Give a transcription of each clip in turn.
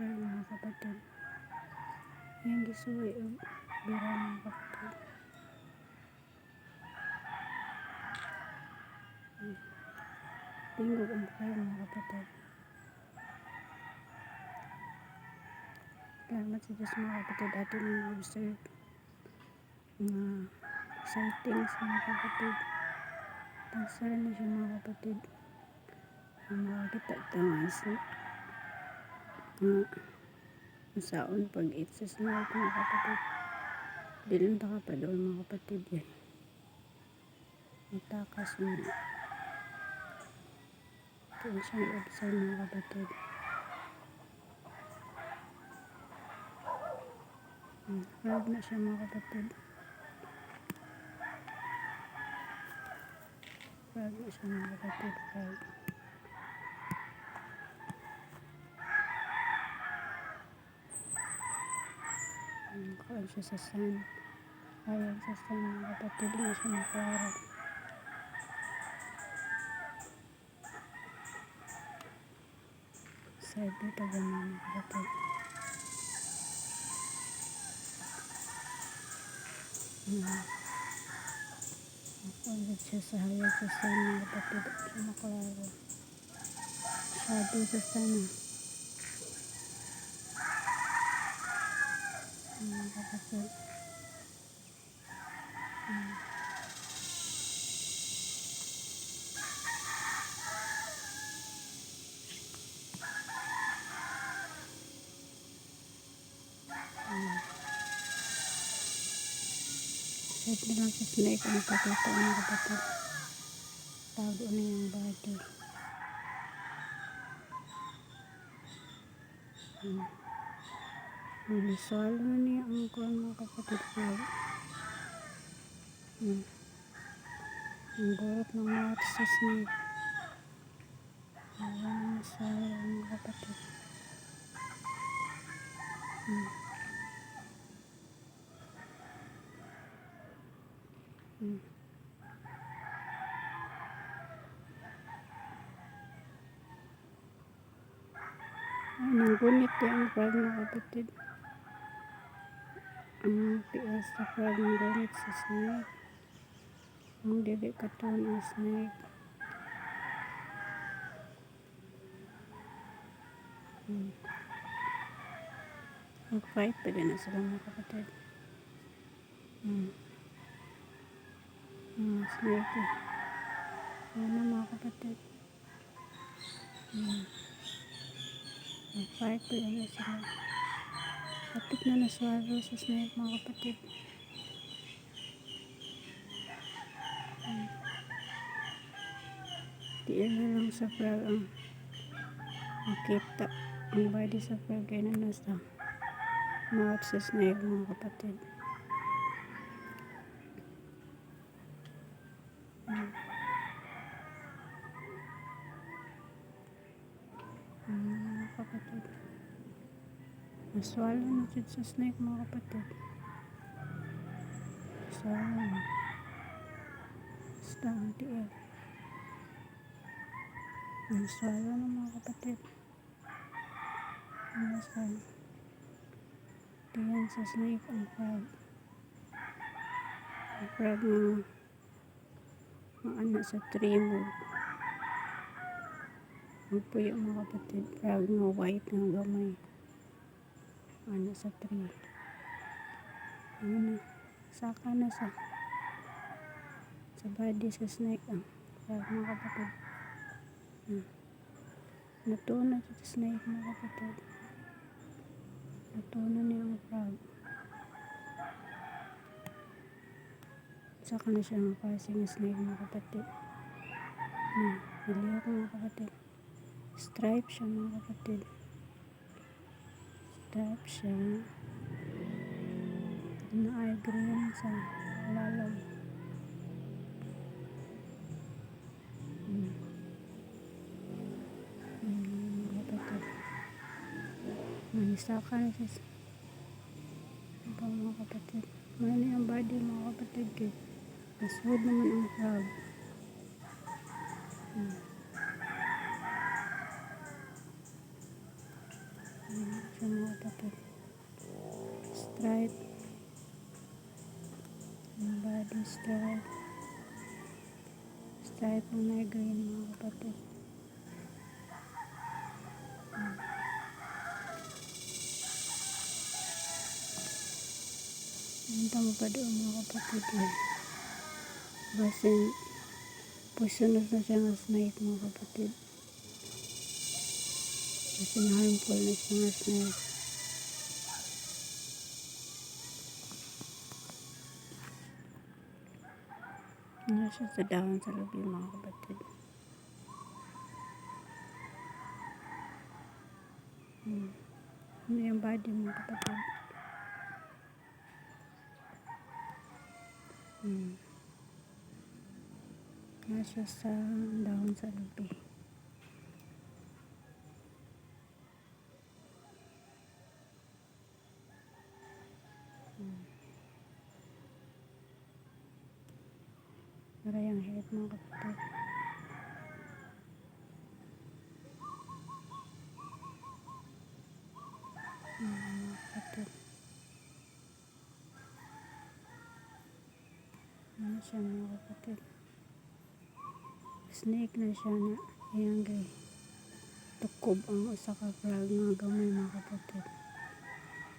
Pero mga kapatid, yung gisuwi o bira mga kapatid. Tingog ang prayer mga kapatid. Salamat sa Diyos mga kapatid, atin ang observe mga sightings mga kapatid. Tansaran na siya mga kapatid. Ang makakita ito nga masaon pag itses na mga kapatid. Dilim ta ka pa doon mga kapatid yan. Matakas na. Ito siyang observe mga kapatid. Frog na siya mga kapatid. Frog na siya mga kapatid. Frog. Kuhaan siya sa sun. Ayan sa sun mga kapatid. Hindi na siya maklaro. Side dito ganyan mga kapatid. Ulit siya sa hayag sa sun mga kapatid. Hindi siya maklaro. Shadow sa sun. Mga kapatid. Set na lang sa snake ang pakita mga kapatid. Tago na yung body. Niswalo na niya ang kuhan mga kapatid ko. Ang gurot ng mouth sa snake. Ayan ang niswalo mga kapatid. Ay, nanggunit yung frog mga kapatid. Ang pias sa frog ng gunit sa snake. Ang dili katon ang snake. Mag-fight pa din na sila mga kapatid. Snake eh. Ano mga kapatid. Mag-fight pa din na sila. Kapit na naswaro sa snake mga kapatid. Tiyan na lang sa frog ang makita. Ang body sa frog ay na nasa mouth sa snake mga kapatid. Mga kapatid. Naswalo na siya sa snake mga kapatid. Naswalo na. Basta ang tiyan. Naswalo na mga kapatid. Naswalo. Tiyan sa snake ang frog. Ang frog na anak sa tree mo. Ang puyo mga kapatid. Frog na white na gamay. Anak sa tree. Ano na. Saka na sa body sa snake ang frog mga kapatid. Natuna sa snake mga kapatid. Natuna niya ang frog. Saka na siya makasing snake mga kapatid. Haliyo ko mga kapatid. Stripe siya mga kapatid. Stripe siya. Na ay green sa lalag. Mga kapatid. Manisaka na siya. Mga kapatid. Mano yung body mga kapatid kay naswood naman ang frog. siya mga kapatid. Stripe. Yung body stripe. Stripe ang migraine mga kapatid. Punta mo pa doon mga kapatid eh. Basin pusunod na siya ng snake mga kapatid. Basin harmful na siya ng snake. Ano siya sa dahon sa lubi mga kapatid. Ano yung body mga kapatid. Ano siya sa dahon sa lubi. Para yung head mga kapatid. Mga kapatid. Ano siya mga kapatid. Snake na siya na ayan gay. Tukob ang usa ka frog nga gamay mga kapatid.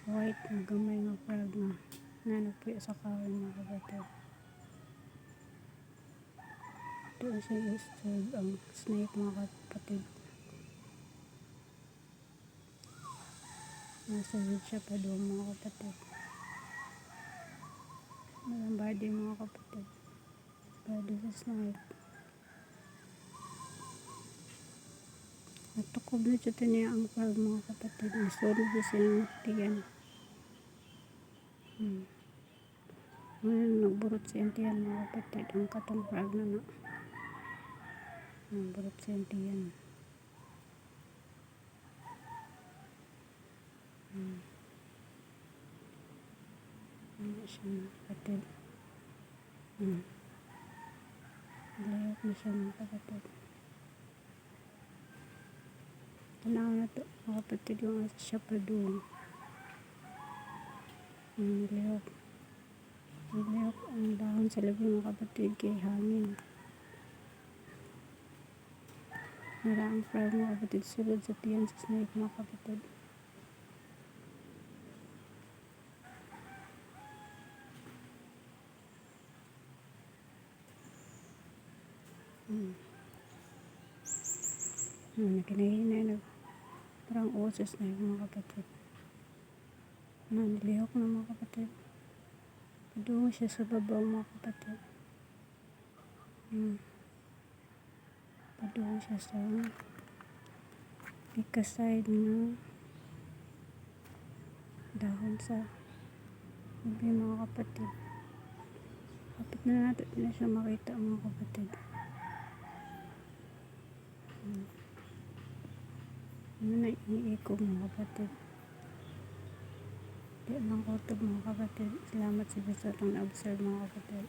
White na gamay nga frog na nanagpuyo sa kahoy mga kapatid. Doon siya i-serve ang snake mga kapatid. Nasa siya pa doon mga kapatid. Walang body mga kapatid. Body sa snake. Natukob na siya niya ang frog mga kapatid. Nasunod na siyang tiyan. Ngayon nagburot siyang tiyan mga kapatid. Ang katong frog na nagburot siyang tiyan. Ano siya mga kapatid. Layok na siya mga kapatid. Tanaw na to mga kapatid yung asa siya pa doon. Layok. Layok ang dahon sa labi mga kapatid kay hangin. Naraang frog mga kapatid sulod sa tiyan sa snake mga kapatid. Nakinahinay parang osos na yung mga kapatid. Nilihok na mga kapatid. Padungo siya sa babaw mga kapatid. Padungo siya sa ikaside na dahon sa labi mga kapatid. Kapit na natin na siya makita mga kapatid. Ano na iniiko mga kapatid. Di lang ko ito mga kapatid. Salamat sa bisa itong na-observe mga kapatid.